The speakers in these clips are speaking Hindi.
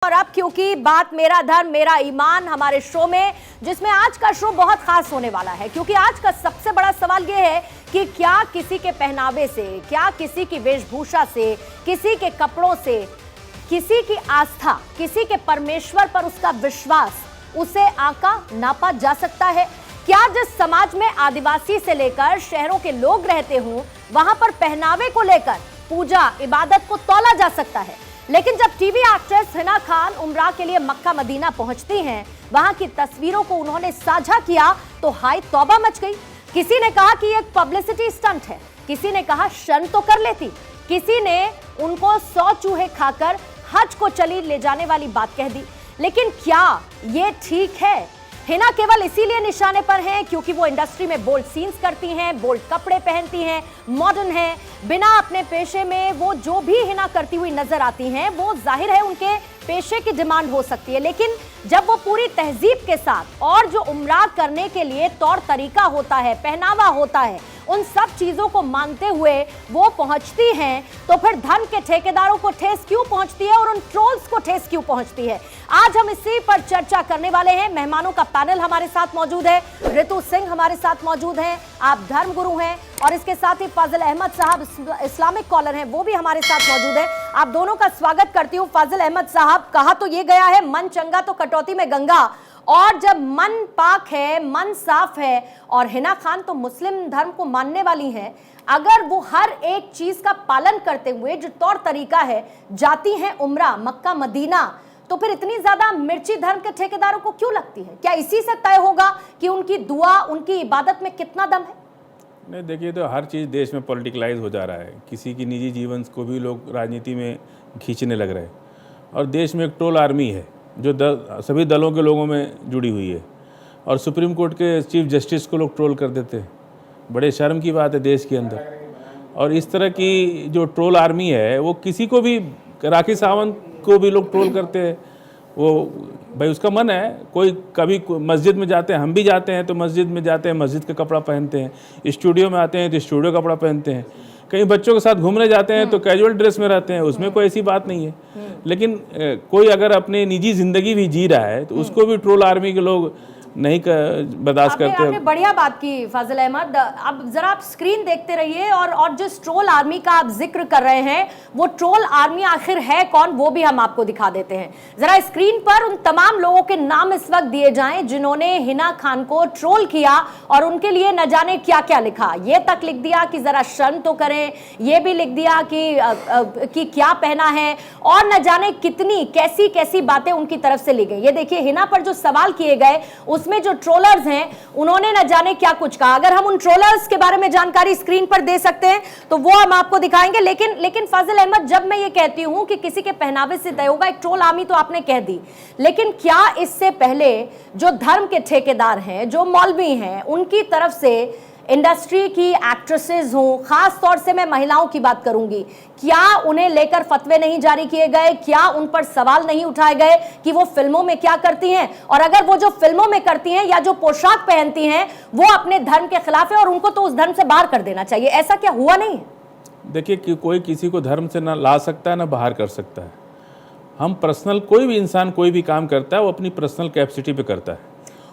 और अब क्योंकि बात मेरा धर्म मेरा ईमान हमारे शो में, जिसमें आज का शो बहुत खास होने वाला है, क्योंकि आज का सबसे बड़ा सवाल यह है कि क्या किसी के पहनावे से, क्या किसी की वेशभूषा से, किसी के कपड़ों से, किसी की आस्था, किसी के परमेश्वर पर उसका विश्वास, उसे आंका नापा जा सकता है? क्या जिस समाज में आदिवासी से लेकर शहरों के लोग रहते हों, वहां पर पहनावे को लेकर पूजा इबादत को तौला जा सकता है? लेकिन जब टीवी एक्ट्रेस हिना खान उमरा के लिए मक्का मदीना पहुंचती हैं, वहां की तस्वीरों को उन्होंने साझा किया तो हाय तौबा मच गई। किसी ने कहा कि एक पब्लिसिटी स्टंट है, किसी ने कहा शर्म तो कर लेती, किसी ने उनको 100 चूहे खाकर हज को चली ले जाने वाली बात कह दी। लेकिन क्या ये ठीक है? हिना केवल इसीलिए निशाने पर हैं क्योंकि वो इंडस्ट्री में बोल्ड सीन्स करती हैं, बोल्ड कपड़े पहनती हैं, मॉडर्न हैं। बिना अपने पेशे में वो जो भी हिना करती हुई नजर आती हैं, वो जाहिर है उनके पेशे की डिमांड हो सकती है, लेकिन जब वो पूरी तहजीब के साथ और जो उम्रा करने के लिए तौर तरीका होता है, पहनावा होता है, उन सब चीजों को मानते हुए वो पहुंचती हैं, तो फिर धर्म के ठेकेदारों को ठेस क्यों पहुंचती है और उन ट्रोल्स को ठेस क्यों पहुंचती है? आज हम इसी पर चर्चा करने वाले हैं। मेहमानों का पैनल हमारे साथ मौजूद है, ऋतु सिंह हमारे साथ मौजूद हैं, आप धर्म गुरु हैं, और इसके साथ ही फाजिल अहमद साहब इस्लामिक कॉलर हैं, वो भी हमारे साथ मौजूद है। आप दोनों का स्वागत करती हूँ। फाजिल अहमद साहब, कहा तो ये गया है मन चंगा तो कटौती में गंगा, और जब मन पाक है, मन साफ है, और हिना खान तो मुस्लिम धर्म को मानने वाली हैं, अगर वो हर एक चीज का पालन करते हुए जो तौर तरीका है जाती हैं उम्रा मक्का मदीना, तो फिर इतनी ज्यादा मिर्ची धर्म के ठेकेदारों को क्यों लगती है? क्या इसी से तय होगा कि उनकी दुआ, उनकी इबादत में कितना दम है? नहीं, देखिए, तो हर चीज़ देश में पॉलिटिकलाइज हो जा रहा है। किसी की निजी जीवन को भी लोग राजनीति में खींचने लग रहे हैं, और देश में एक ट्रोल आर्मी है जो सभी दलों के लोगों में जुड़ी हुई है, और सुप्रीम कोर्ट के चीफ जस्टिस को लोग ट्रोल कर देते हैं। बड़े शर्म की बात है देश के अंदर। और इस तरह की जो ट्रोल आर्मी है, वो किसी को भी, राखी सावंत को भी लोग ट्रोल करते हैं। वो भाई उसका मन है, कोई कभी मस्जिद में जाते हैं, हम भी जाते हैं तो मस्जिद में जाते हैं, मस्जिद का कपड़ा पहनते हैं, स्टूडियो में आते हैं तो स्टूडियो कपड़ा पहनते हैं, कहीं बच्चों के साथ घूमने जाते हैं तो कैजुअल ड्रेस में रहते हैं, उसमें कोई ऐसी बात नहीं है। लेकिन कोई अगर अपनी निजी जिंदगी भी जी रहा है तो उसको भी ट्रोल आर्मी के लोग नहीं बर्दाश्त करते। आपने बढ़िया बात की फाजिल अहमद। अब जरा आप स्क्रीन देखते रहिए, और जिस ट्रोल आर्मी का आप जिक्र कर रहे हैं, वो ट्रोल आर्मी आखिर है कौन, वो भी हम आपको दिखा देते हैं। जरा स्क्रीन पर उन तमाम लोगों के नाम इस वक्त दिए जाएं जिन्होंने हिना खान को ट्रोल किया और उनके लिए न जाने क्या क्या लिखा। ये तक लिख दिया कि जरा शर्म तो करें, ये भी लिख दिया कि क्या पहना है, और न जाने कितनी कैसी कैसी बातें उनकी तरफ से ली गई। ये देखिए, हिना पर जो सवाल किए गए उसमें जो ट्रोलर्स हैं उन्होंने न जाने क्या कुछ कहा। अगर हम उन ट्रोलर्स के बारे में जानकारी स्क्रीन पर दे सकते हैं तो वो हम आपको दिखाएंगे। लेकिन फाजिल अहमद, जब मैं ये कहती हूं कि किसी के पहनावे से तय होगा, एक ट्रोल आर्मी तो आपने कह दी, लेकिन क्या इससे पहले जो धर्म के ठेकेदार हैं, जो मौलवी हैं, उनकी तरफ से इंडस्ट्री की एक्ट्रेसेस हों, खास तौर से मैं महिलाओं की बात करूंगी, क्या उन्हें लेकर फतवे नहीं जारी किए गए? क्या उन पर सवाल नहीं उठाए गए कि वो फिल्मों में क्या करती हैं, और अगर वो जो फिल्मों में करती हैं या जो पोशाक पहनती हैं वो अपने धर्म के खिलाफ है और उनको तो उस धर्म से बाहर कर देना चाहिए? ऐसा क्या हुआ नहीं है? देखिए कि कोई किसी को धर्म से ना ला सकता है ना बाहर कर सकता है। हम पर्सनल, कोई भी इंसान कोई भी काम करता है वो अपनी पर्सनल कैपेसिटी पे करता है।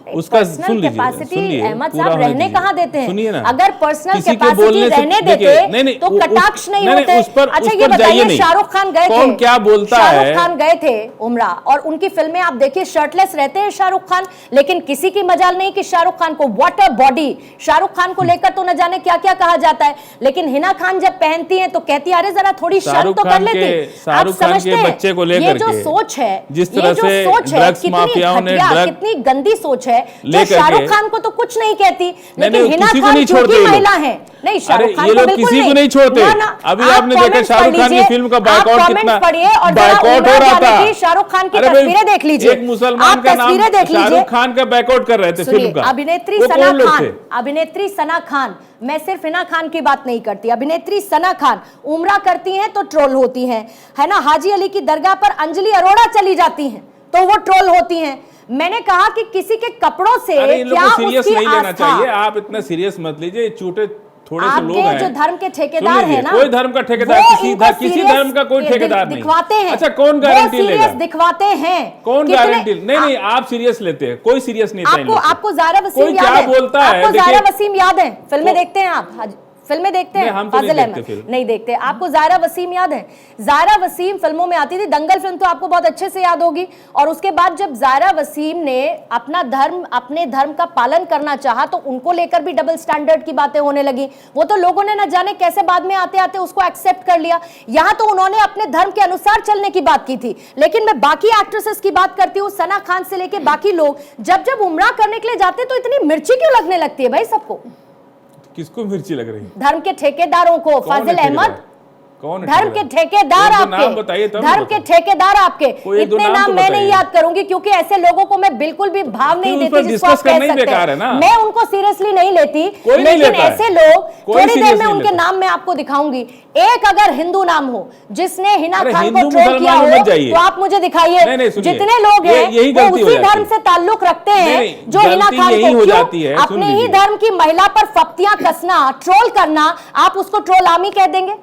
उसका सुन लीजिए अहमद साहब, रहने कहाँ देते हैं? सुनिए ना, अगर पर्सनल कैपेसिटी रहने देते तो कटाक्ष नहीं होते। अच्छा ये बताइए, शाहरुख खान गए थे, क्या बोलता है, शाहरुख खान गए थे उमरा, और उनकी फिल्में आप देखिए शर्टलेस रहते हैं शाहरुख खान, लेकिन किसी की मजाल नहीं कि शाहरुख खान को वाटर बॉडी, शाहरुख खान को लेकर तो न जाने क्या क्या कहा जाता है, लेकिन हिना खान जब पहनती है तो कहती है अरे जरा थोड़ी शर्म तो कर लेती। आप समझते हैं बच्चे को लेकर ये जो सोच है, जिस तरह से ड्रग्स माफियाओं ने, कितनी गंदी सोच है, जो शाहरुख खान को तो कुछ नहीं कहती, लेकिन हिना खान क्योंकि महिला है, नहीं शाहरुख खान को किसी को नहीं छोड़ते। अभी आपने देखा शाहरुख खान की फिल्म का बायकॉट कितना बायकॉट हो रहा था। शाहरुख खान की तस्वीरें देख लीजिए, एक मुसलमान का नाम शाहरुख खान का बायकॉट कर रहे थे फिल्म का। अभिनेत्री सना खान, मैं सिर्फ हिना खान की बात नहीं करती, अभिनेत्री सना खान उम्रा करती हैं तो ट्रोल होती हैं, है ना। हाजी अली की दरगाह पर अंजलि अरोड़ा चली जाती हैं तो वो ट्रोल होती हैं। मैंने कहा कि किसी के कपड़ों से क्या सीरियस नहीं लेना चाहिए। आप इतना सीरियस मत लीजिए, छोटे थोड़े से लोग हैं जो धर्म के ठेकेदार है ना, कोई धर्म का ठेकेदार किसी धर्म का कोई ठेकेदार नहीं दिखवाते हैं। अच्छा, कौन गारंटी लेगा? दिखवाते हैं, कौन गारंटी? नहीं, आप सीरियस लेते हैं, कोई सीरियस नहीं था। आपको ज़ारा वसीम याद है? बोलता है, आपको ज़ारा वसीम याद है? फिल्में देखते हैं आप? फिल्में देखते हैं? फाजिल अहमद नहीं देखते। आपको ज़ारा वसीम याद है? ज़ारा वसीम फिल्मों में आती थी। दंगल फिल्म तो आपको बहुत अच्छे से याद होगी। और उसके बाद जब ज़ारा वसीम ने अपने धर्म का पालन करना चाहा तो उनको लेकर भी डबल स्टैंडर्ड की बातें होने लगी। वो तो लोगों ने न जाने कैसे बाद में आते आते उसको एक्सेप्ट कर लिया। यहां तो उन्होंने अपने धर्म के अनुसार चलने की बात की थी। लेकिन मैं बाकी एक्ट्रेसेस की बात करती हूँ, सना खान से लेके बाकी लोग जब उम्रा करने के लिए जाते तो इतनी मिर्ची क्यों लगने लगती है भाई सबको? किसको मिर्ची लग रही है? धर्म के ठेकेदारों को। फाजिल अहमद, कौन धर्म के ठेकेदार आपके, धर्म के ठेकेदार आपके। इतने नाम मैं नहीं याद करूंगी क्योंकि ऐसे लोगों को मैं बिल्कुल भी भाव नहीं देती जिसको आप कह सकते हैं। मैं उनको सीरियसली नहीं लेती, लेकिन ऐसे लोग थोड़ी देर में उनके नाम मैं आपको दिखाऊंगी। एक अगर हिंदू नाम हो जिसने हिना खान को ट्रोल किया हो तो आप मुझे दिखाइए। जितने लोग हैं वो उसी धर्म से ताल्लुक रखते हैं जो हिना खान को, क्यों अपने ही धर्म की महिला पर फप्तियां कसना, ट्रोल करना, आप उसको ट्रोल आमी कह देंगे?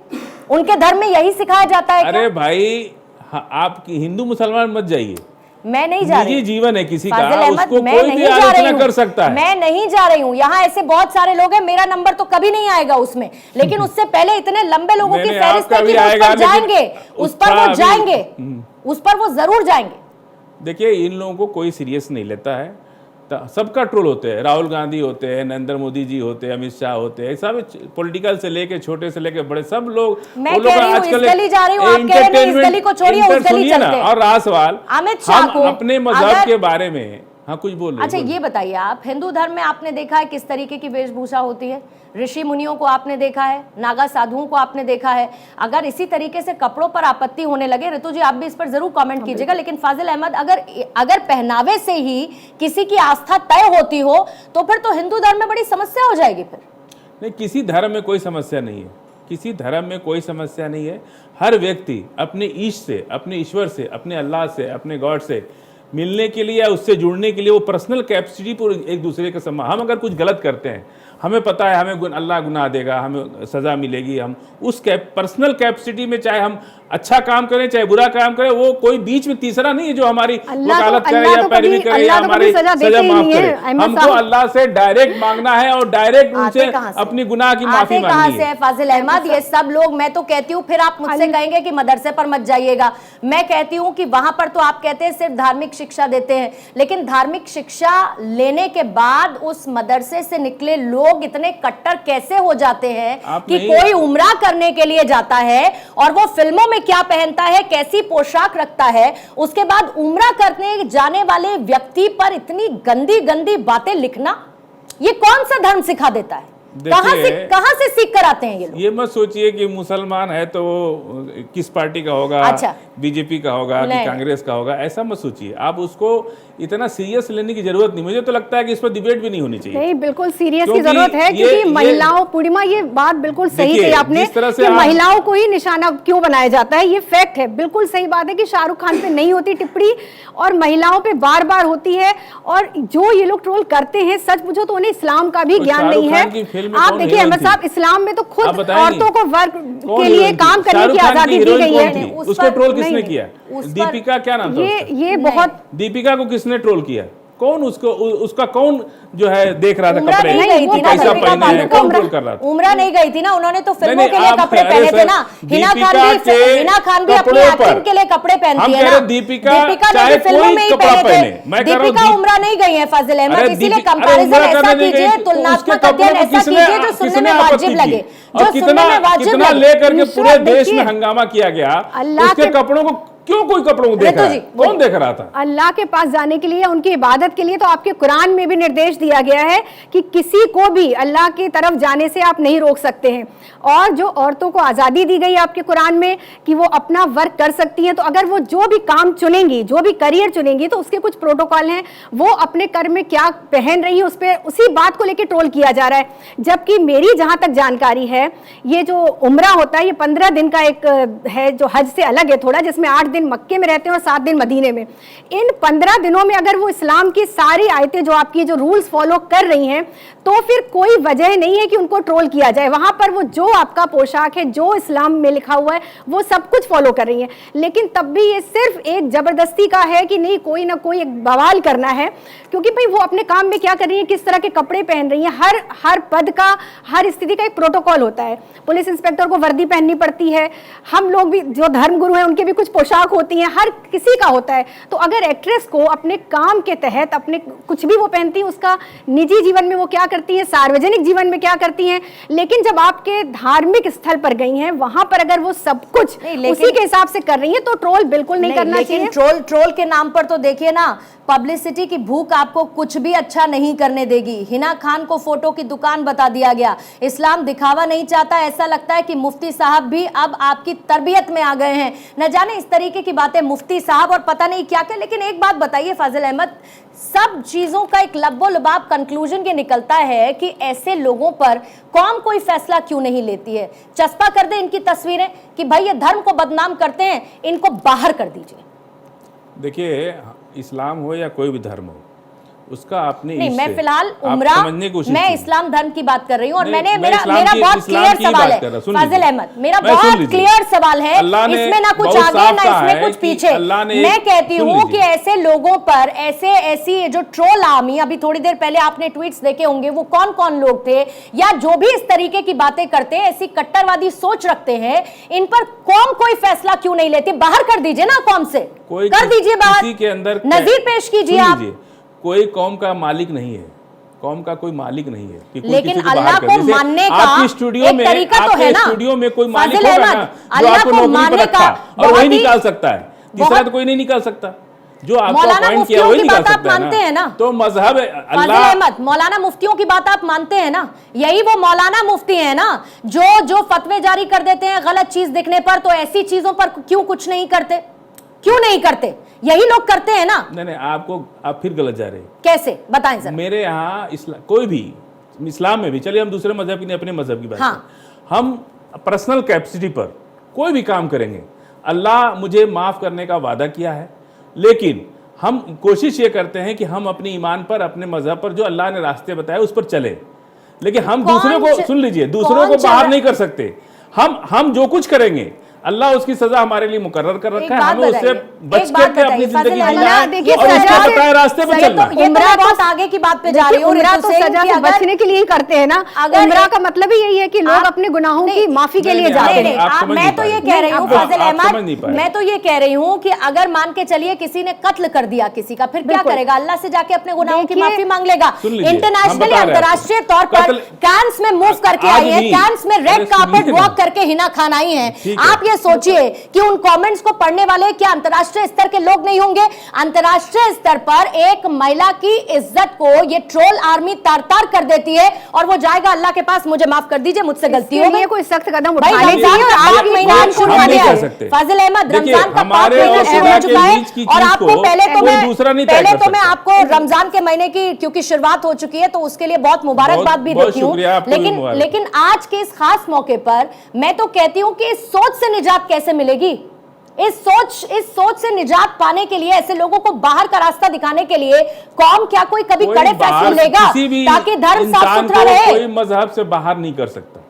उनके धर्म में यही सिखाया जाता है। अरे भाई, आप हिंदू मुसलमान मत जाइए, मैं नहीं जा रही। निजी जीवन है किसी का, उसको कोई भी आलोचना कर सकता है। मैं नहीं जा रही हूँ। यहाँ ऐसे बहुत सारे लोग हैं, मेरा नंबर तो कभी नहीं आएगा उसमें, लेकिन उससे पहले इतने लंबे लोगों की फहरिस्त है कि उस पर जाएंगे, उस पर वो जाएंगे, उस पर वो जरूर जाएंगे। देखिए, इन लोगों को कोई सीरियस नहीं लेता है। सबका ट्रोल होते हैं, राहुल गांधी होते हैं, नरेंद्र मोदी जी होते हैं, अमित शाह होते हैं, सब पॉलिटिकल से लेके छोटे से लेके बड़े सब लोग। मैं कह रही हूं इस गली जा रही हूं, आप कह रहे हैं इस गली को छोड़िए, उस गली चलते हैं। और रहा सवाल अमित शाह को अपने मजहब के बारे में, हाँ कुछ बोल रहे। अच्छा ये बताइए, आप हिंदू धर्म में आपने देखा है किस तरीके की वेशभूषा होती है? ऋषि मुनियों को आपने देखा है, नागा साधुओं को आपने देखा है। अगर इसी तरीके से कपड़ों पर आपत्ति होने लगे, ऋतु जी आप भी इस पर जरूर कमेंट कीजिएगा, लेकिन फाजिल अहमद अगर पहनावे से ही किसी की आस्था तय होती हो तो फिर तो हिंदू धर्म में बड़ी समस्या हो जाएगी। फिर नहीं, किसी धर्म में कोई समस्या नहीं है, किसी धर्म में कोई समस्या नहीं है। हर व्यक्ति अपने ईश से, अपने ईश्वर से, अपने अल्लाह से, अपने गॉड से मिलने के लिए या उससे जुड़ने के लिए वो पर्सनल कैपेसिटी पर एक दूसरे के सम्मान। हम अगर कुछ गलत करते हैं, हमें पता है हमें अल्लाह गुनाह देगा, हमें सज़ा मिलेगी, हम उस पर्सनल कैपेसिटी में चाहे हम अच्छा काम करें चाहे बुरा काम करें, वो कोई बीच में तीसरा नहीं है जो हमारी वकालत करे या पैरवी करे या हमारी सजा माफ करे। हमको अल्लाह से डायरेक्ट मांगना है और डायरेक्ट उनसे अपनी गुनाह की माफी मांगनी है। फाजिल अहमद, ये सब लोग, मैं तो कहती हूँ, फिर आप मुझसे कहेंगे कि मदरसे पर मत जाइएगा। मैं कहती हूँ कि वहां पर तो आप कहते हैं सिर्फ धार्मिक शिक्षा देते हैं, लेकिन धार्मिक शिक्षा लेने के बाद उस मदरसे से निकले लोग इतने कट्टर कैसे हो जाते हैं कि कोई उम्रा करने के लिए जाता है और वो फिल्मों में क्या पहनता है, कैसी पोशाक रखता है, उसके बाद उम्रा करने जाने वाले व्यक्ति पर इतनी गंदी गंदी बातें लिखना, ये कौन सा धर्म सिखा देता है? कहां से सीख कर आते हैं ये लोग? ये मत सोचिए कि मुसलमान है तो वो किस पार्टी का होगा, अच्छा, बीजेपी का होगा कि कांग्रेस का होगा, ऐसा मत सोचिए। आप उसको इतना सीरियस लेने की जरूरत नहीं। मुझे तो लगता है कि इस पर डिबेट भी नहीं होनी चाहिए। नहीं, बिल्कुल सीरियस की जरूरत है, क्योंकि महिलाओं, पूर्णिमा ये बात बिल्कुल सही कही आपने कि महिलाओं को ही निशाना क्यों बनाया जाता है, ये फैक्ट है। बिल्कुल सही बात है कि शाहरुख खान पे नहीं होती टिप्पणी और महिलाओं पे बार बार होती है। और जो ये लोग ट्रोल करते हैं, सच पूछो तो उन्हें इस्लाम का भी ज्ञान नहीं है। आप देखिए अहमद साहब, इस्लाम में तो खुद औरतों को वर्क के लिए काम करने की आजादी दी गई है। उसको ट्रोल किसने किया? दीपिका, क्या नाम था ये बहुत, दीपिका को किसने ट्रोल किया? कौन उसका कौन जो है देख रहा था कपड़े कैसा पहने हैं, कौन ट्रोल कर रहा था? उम्रा नहीं गई थी ना, उन्होंने तो फिल्मों के लिए कपड़े पहने थे ना। हिना खान भी अपनी एक्टिंग के लिए कपड़े पहनती है ना। दीपिका ने फिल्मों में ही पहने थे। दीपिका उम्रा नहीं गई है फाजिल अहमद, इसीलिए कंपैरिजन ऐसा कीजिए, तुलनात्मक अध्ययन ऐसा कीजिए जो सुनने में वाजिब लगे, जो सुनने में वाजिब लगे। लेकर के पूरे देश में हंगामा किया गया, उसके कपड़ों को क्यों कोई कपड़ों को देख रहा है? कौन देख रहा था? अल्लाह के पास जाने के लिए, उनकी इबादत के लिए तो आपके कुरान में भी निर्देश दिया गया है कि किसी को भी अल्लाह की तरफ जाने से आप नहीं रोक सकते हैं। और जो औरतों को आज़ादी दी गई है आपके कुरान में कि वो अपना वर्क कर सकती हैं, तो अगर वो जो भी काम चुनेंगी, जो भी करियर चुनेंगी, तो उसके कुछ प्रोटोकॉल हैं। वो अपने कर में क्या पहन रही है उस पर, उसी बात को लेकर ट्रोल किया जा रहा है। जबकि मेरी जहाँ तक जानकारी है, ये जो उम्रा होता है ये 15 दिन का एक है जो हज से अलग है थोड़ा, जिसमें 8 दिन मक्के में रहते हैं और 7 दिन मदीने में। इन 15 दिनों में अगर वो इस्लाम की सारी आयतें जो आपकी जो रूल्स फॉलो कर रही हैं, तो फिर कोई वजह नहीं है कि उनको ट्रोल किया जाए। वहां पर वो जो आपका पोशाक है, जो इस्लाम में लिखा हुआ है, वो सब कुछ फॉलो कर रही है। लेकिन तब भी ये सिर्फ एक जबरदस्ती का है कि नहीं, कोई ना कोई एक बवाल करना है, क्योंकि भाई वो अपने काम में क्या कर रही है, किस तरह के कपड़े पहन रही है। हर पद का, हर स्थिति का एक प्रोटोकॉल होता है। पुलिस इंस्पेक्टर को वर्दी पहननी पड़ती है, हम लोग भी जो धर्मगुरु हैं उनके भी कुछ पोशाक होती हैं, हर किसी का होता है। तो अगर एक्ट्रेस को अपने काम के तहत अपने कुछ भी वो पहनती है, उसका निजी जीवन में वो क्या करती हैं, सार्वजनिक जीवन में क्या करती हैं, लेकिन जब आपके धार्मिक स्थल पर गई हैं, वहां पर अगर वो सब कुछ उसी के हिसाब से कर रही हैं, तो ट्रोल बिल्कुल नहीं करना चाहिए। ट्रोल के नाम पर तो देखिए ना, पब्लिसिटी की भूख आपको कुछ भी अच्छा नहीं करने देगी। हिना खान को फोटो की दुकान बता दिया गया। इस्लाम दिखावा नहीं चाहता, ऐसा लगता है कि मुफ्ती साहब भी अब आपकी तरबियत में आ गए हैं। न जाने इस तरीके की बातें मुफ्ती साहब और पता नहीं क्या क्या। लेकिन एक बात बताइए फाजिल अहमद, सब चीजों का एक लब्बो लबाब कंक्लूजन ये निकलता है कि ऐसे लोगों पर कौम कोई फैसला क्यों नहीं लेती है? चस्पा कर दे इनकी तस्वीरें कि भाई ये धर्म को बदनाम करते हैं, इनको बाहर कर दीजिए। देखिए, इस्लाम हो या कोई भी धर्म हो, उसका अपने नहीं, मैं फिलहाल उम्रा, मैं इस्लाम धर्म की बात कर रही हूँ। और मैंने मेरा बहुत क्लियर सवाल है फाजिल अहमद, मेरा बहुत क्लियर सवाल है, इसमें ना कुछ आगे ना इसमें कुछ पीछे। मैं कहती हूँ कि ऐसे लोगों पर ऐसी जो ट्रोल आर्मी, अभी थोड़ी देर पहले आपने ट्वीट्स देखे होंगे, वो कौन कौन लोग थे या जो भी इस तरीके की बातें करते हैं, ऐसी कट्टरवादी सोच रखते हैं, इन पर कौम कोई फैसला क्यों नहीं लेती? बाहर कर दीजिए ना, कौम से कर दीजिए बाहर, नजीर पेश कीजिए आप। कोई कौम का मालिक नहीं है, कौम का कोई मालिक नहीं है कि कोई लेकिन अल्लाह को मानने का आपकी स्टूडियो में, तरीका तो है ना। स्टूडियो में कोई मालिक होगा ना, जो आपको नौकरी पर रखा और वही निकाल सकता है। तीसरा तो कोई नहीं निकाल सकता, जो आपको अपॉइंट किया वही निकाल सकता है ना। तो मजहब अल्लाह, अहमद, मौलाना मुफ्तियों की बात आप मानते हैं ना? यही वो मौलाना मुफ्ती है ना जो फतवे जारी कर देते हैं गलत चीज दिखने पर, तो ऐसी चीजों पर क्यों कुछ नहीं करते? क्यों नहीं करते? यही लोग करते हैं ना। नहीं, आप फिर गलत जा रहे हैं। कैसे बताएं सर? मेरे यहाँ कोई भी इस्लाम में भी, चलिए हम दूसरे मजहब की नहीं, अपने मजहब की बात करें, हम पर्सनल कैपेसिटी पर कोई भी काम करेंगे, अल्लाह मुझे माफ करने का वादा किया है। लेकिन हम कोशिश ये करते हैं कि हम अपने ईमान पर, अपने मजहब पर जो अल्लाह ने रास्ते बताए उस पर चले। लेकिन हम दूसरों को, सुन लीजिए, दूसरों को बाहर नहीं कर सकते। हम जो कुछ करेंगे अल्लाह उसकी सजा हमारे लिए मुकर्रर कर रखा है, हमें उससे बच करके अपनी जिंदगी जीना है और उसके बताए रास्ते पे चलना। ये तो बहुत आगे की बात पे जा रही हूं। उम्रा तो सजा से बचने के लिए ही करते हैं ना। उम्रा का मतलब ही यही है कि लोग अपने गुनाहों की माफी के लिए जाते हैं। मैं तो ये कह रही हूँ फाजिल अहमद, मैं तो ये कह रही हूँ कि अगर मान के चलिए किसी ने कत्ल कर दिया किसी का, फिर क्या करेगा? अल्लाह से जाके अपने गुनाहों की माफी मांग लेगा। इंटरनेशनली, अंतर्राष्ट्रीय तौर पर कैंस में मूव करके आई है, कैंस में रेड कार्पेट वॉक करके हिना खान आई है। आप ये सोचिए कि उन कमेंट्स को पढ़ने वाले क्या अंतर्राष्ट्रीय स्तर के लोग नहीं होंगे? अंतर्राष्ट्रीय स्तर पर एक महिला की इज्जत को ये ट्रोल आर्मी तार-तार कर देती है और वो जाएगा अल्लाह के पास, मुझे माफ कर दीजिए, मुझसे गलती हो गई। कोई सख्त कदम उठाने चाहिए। फाजिल अहमद, रमजान का पाक महीना शुरू हो चुका है और आपको पहले तो मैं आपको रमजान के महीने की क्योंकि शुरुआत हो चुकी है तो उसके लिए बहुत मुबारकबाद भी देती हूँ। लेकिन आज के इस खास मौके पर मैं तो कहती हूँ कि इस सोच से निजात कैसे मिलेगी? इस सोच से निजात पाने के लिए, ऐसे लोगों को बाहर का रास्ता दिखाने के लिए कौम क्या कोई कभी कड़े फैसले लेगा ताकि धर्म साफ सुथरा रहे? कोई मजहब से बाहर नहीं कर सकता,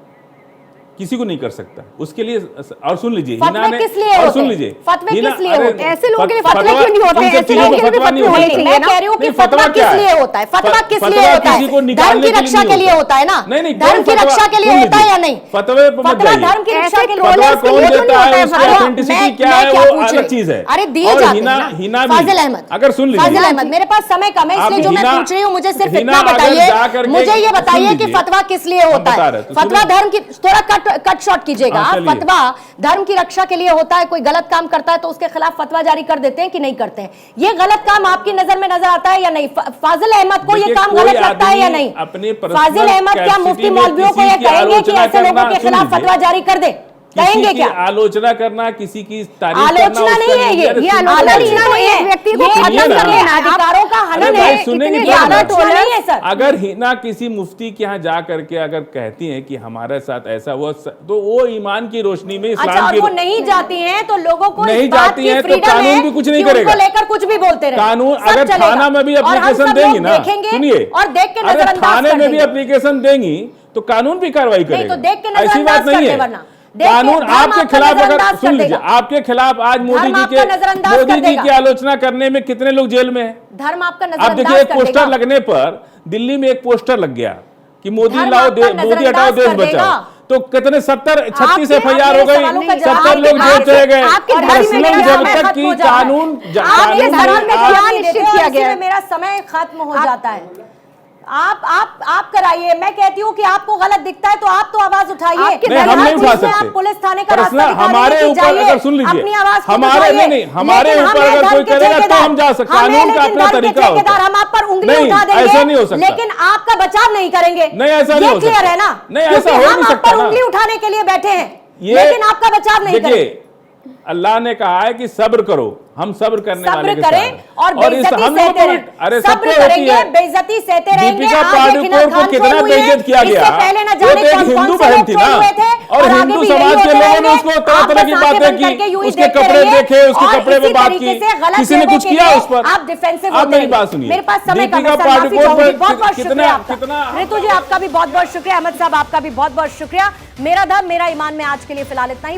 किसी को नहीं कर सकता। उसके लिए, और सुन लीजिए, हिना ने, और सुन लीजिए, फतवे किस लिए होते हैं? ऐसे लोगों के फतवे क्यों नहीं होते? ऐसे लोगों के फतवा नहीं होने चाहिए। मैं कह रही हूं कि फतवा किस लिए होता है? फतवा किस लिए होता है? धर्म की रक्षा के लिए होता है ना? धर्म की रक्षा के लिए होता है या नहीं? फतवे धर्म की रक्षा के लिए कौन देता है? उसकी ऑथेंटिसिटी क्या है, वो अलग चीज है। अरे दिए जाते हैं। हिना फाजिल अहमद, अगर सुन लीजिए, फाजिल अहमद, मेरे पास समय कम है इसलिए जो मैं पूछ रही हूँ मुझे सिर्फ इतना बताइए, मुझे ये बताइए कि फतवा किस लिए होता है? फतवा धर्म की, थोड़ा कट शॉर्ट कीजिए। फतवा धर्म की रक्षा के लिए होता है। कोई गलत काम करता है तो उसके खिलाफ फतवा जारी कर देते हैं कि नहीं करते हैं? ये गलत काम आपकी नजर में नजर आता है या नहीं? फाजिल अहमद को ये काम गलत लगता है या नहीं? फाजिल अहमद क्या मुफ्ती मौलवियों को ये कहेंगे कि ऐसे लोगों के खिलाफ फतवा जारी कर दे? कहेंगे क्या? आलोचना करना, किसी की तारीफ आलोचना नहीं है, ये आलोचना नहीं है। व्यक्ति को खत्म करना, अधिकारों का दुश्मन अरे है, भाई सुनेंगे इतने तब ज्यादा ना। ट्रोलर्स नहीं है सर। अगर हिना किसी मुफ्ती के यहाँ जा करके अगर कहती हैं कि हमारे साथ ऐसा हुआ, तो वो ईमान की रोशनी में, अच्छा, इस्लाम और की वो नहीं जाती हैं तो लोगों को नहीं इस बात जाती की हैं तो फ्रीडम कानून है भी कुछ नहीं कि उनको करेगा। लेकर कुछ भी बोलते रहे, कानून सब अगर चलेगा। थाना में भी और हम एप्लीकेशन सब देंगी लोग ना, देखेंगे सुनिए, और देख के अरे नजरअंदाज थाने कर में भी देंगे। एप्लीकेशन देंगी तो कानून भी कार्रवाई करेगा। तो देख के ऐसी नजरअंदाज बात नहीं कर है। दे वरना। देख के कानून धर्म आपके आपका खिलाफ, अगर नजरअंदाज सुन कर लीजिए, देगा। आपके खिलाफ आज मोदी धर्म जी आपका नजरअंदाज कर देगा। की आलोचना करने में कितने लोग जेल में हैं। धर्म आपका अब नजरअंदाज देखिए, एक कर पोस्टर देगा। लगने पर दिल्ली में एक पोस्टर लग गया कि मोदी धर्म लाओ, आपका मोदी हटाओ, नजरअंदाज देश कर देगा। बचाओ, तो कितने 36 आपके FIR हो गई, सवालों का जवाब 70 लोग जेल आपके- चले गए। आपके धर्म में पर्सनल मेरा जब समय तक खत्म कि हो जाता है। कानून आपके कानून धर्म में आप- क्या निश्चित निश्चित किया किया गया है। मेरा समय खत्म हो जाता है। आप कराइए। मैं कहती हूँ कि आपको गलत दिखता है तो आप तो आवाज उठाइए। आपके नहीं, हम हर नहीं चीज उठा में सकते। आप पुलिस थाने का पर्सनल रास्ता दिखा हमारे देंगे कि ऊपर, जाइए, अगर सुन लीजिए, अपनी आवाज खुद हमारे उठाइए। नहीं, हमारे लेकिन ऊपर हम अगर धर्म कोई के करेगा तो ठेकेदार, हम जा सकते। हमें कानून का लेकिन अपना धर्म के तरीका होता ठेकेदार, है। हम आप पर उंगली नहीं, उठा देंगे, ऐसा नहीं हो सकता। लेकिन आपका बचाव नहीं करेंगे। नहीं, ऐसा नहीं ये हो क्लियर सकता। है ना? नहीं, ऐसा क्योंकि हो हम नहीं आप सकता पर ना। उंगली उठाने के लिए बैठे हैं, ये लेकिन आपका बचाव नहीं करेंगे। देखिए, अल्लाह ने कहा है कि सब्र करो, हम सब्र करने वाले सब्र के करें साथ और हैं। बेइज्जती हम लोगों सहते को रहें। अरे सब्र सबको होती करेंगे, है। बेइज्जती सहते रहेंगे। दीपिका आज पादुकोण हिना को खान कितना फेल हुई है, बेइज्जत किया गया। इससे पहले न वो जाने तो एक कौन-कौन हिंदू से बहन लोग थी फेल ना, हुए थे, और आगे हिंदू भी समाज यही के होते लोगों ने रहेंगे। उसको तरह आप तरह बस की आंखें बातें बंद करके यूं की, ही उसके देखते कपड़े रहिए देखे, उसके और कपड़े पे इसी बात तरीके की, से गलत किसी ने लोगों कुछ के किया लिए उस पर। आप डिफेंसिव आप होते मेरी रहिए। बात सुनिए, मेरे पास समय का दीपिका मैं माफी पादुकोण चाहूंगी। पर बहुत बहुत शुक्रिया आपका। कितना ऋतु जी आपका भी बहुत बहुत शुक्रिया। अहमद साहब आपका भी बहुत बहुत शुक्रिया। मेरा धर्म मेरा ईमान में आज के लिए फिलहाल इतना ही।